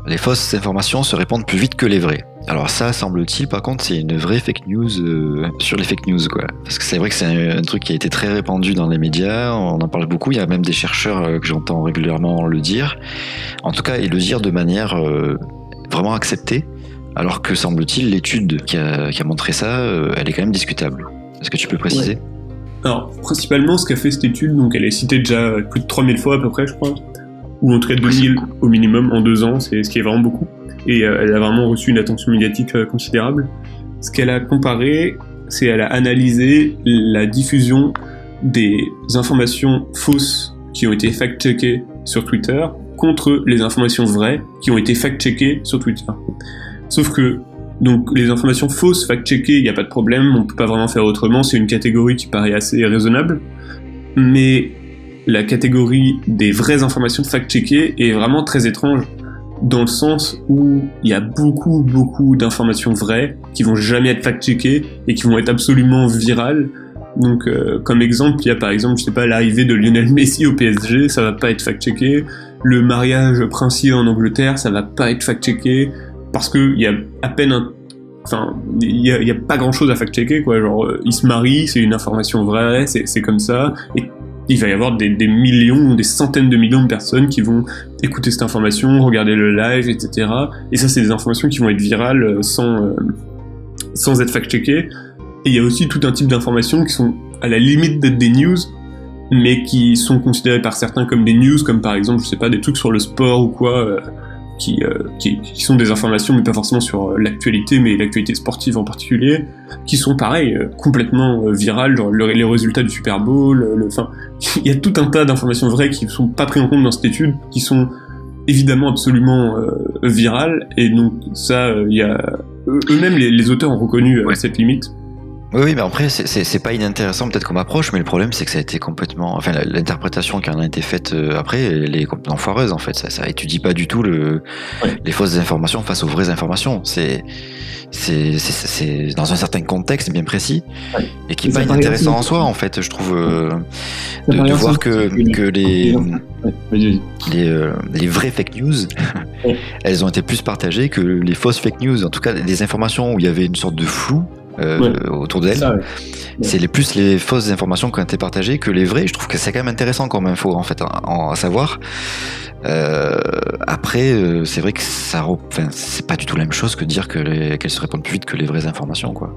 les fausses informations se répandent plus vite que les vraies. Alors ça, semble-t-il, par contre, c'est une vraie fake news sur les fake news, quoi. Parce que c'est vrai que c'est un truc qui a été très répandu dans les médias, on en parle beaucoup, il y a même des chercheurs que j'entends régulièrement le dire, en tout cas, et le dire de manière vraiment acceptée, alors que, semble-t-il, l'étude qui a montré ça, elle est quand même discutable. Est-ce que tu peux préciser ? Alors, principalement, ce qu'a fait cette étude, donc elle est citée déjà plus de 3000 fois à peu près, je crois, ou en tout cas 2000 au minimum en 2 ans, c'est ce qui est vraiment beaucoup. Et elle a vraiment reçu une attention médiatique considérable. Ce qu'elle a comparé, c'est elle a analysé la diffusion des informations fausses qui ont été fact-checkées sur Twitter contre les informations vraies qui ont été fact-checkées sur Twitter. Sauf que donc les informations fausses fact-checkées, il n'y a pas de problème, on peut pas vraiment faire autrement, c'est une catégorie qui paraît assez raisonnable. Mais la catégorie des vraies informations fact-checkées est vraiment très étrange, dans le sens où il y a beaucoup d'informations vraies qui vont jamais être fact-checkées et qui vont être absolument virales. Donc comme exemple, il y a par exemple, je sais pas, l'arrivée de Lionel Messi au PSG, ça va pas être fact-checké. Le mariage princier en Angleterre, ça va pas être fact-checké parce que il y a à peine il y a pas grand chose à fact-checker, quoi. Genre, ils se marient, c'est une information vraie, c'est comme ça, et il va y avoir des millions, des centaines de millions de personnes qui vont écouter cette information, regarder le live, etc. Et ça, c'est des informations qui vont être virales sans être fact-checkées. Et il y a aussi tout un type d'informations qui sont à la limite d'être des news, mais qui sont considérées par certains comme des news, comme par exemple, je sais pas, des trucs sur le sport ou quoi, qui sont des informations, mais pas forcément sur l'actualité, mais l'actualité sportive en particulier, qui sont pareil, complètement virales, genre les résultats du Super Bowl, il y a tout un tas d'informations vraies qui sont pas prises en compte dans cette étude, qui sont évidemment absolument virales, et donc ça, il y a eux-mêmes les auteurs ont reconnu cette limite. Oui, mais après, c'est pas inintéressant peut-être comme approche, mais le problème, c'est que ça a été complètement... Enfin, l'interprétation qui en a été faite après, elle est complètement foireuse, en fait. Ça étudie pas du tout les fausses informations face aux vraies informations. C'est dans un certain contexte bien précis, et qui est pas inintéressant en soi, en fait, je trouve, de voir que les vraies fake news, elles ont été plus partagées que les fausses fake news. En tout cas, des informations où il y avait une sorte de flou, autour d'elle. C'est plus les fausses informations qui ont été partagées que les vraies. Je trouve que c'est quand même intéressant comme info, en fait, à savoir. Après, c'est vrai que c'est pas du tout la même chose que dire qu'elles se répondent plus vite que les vraies informations, quoi.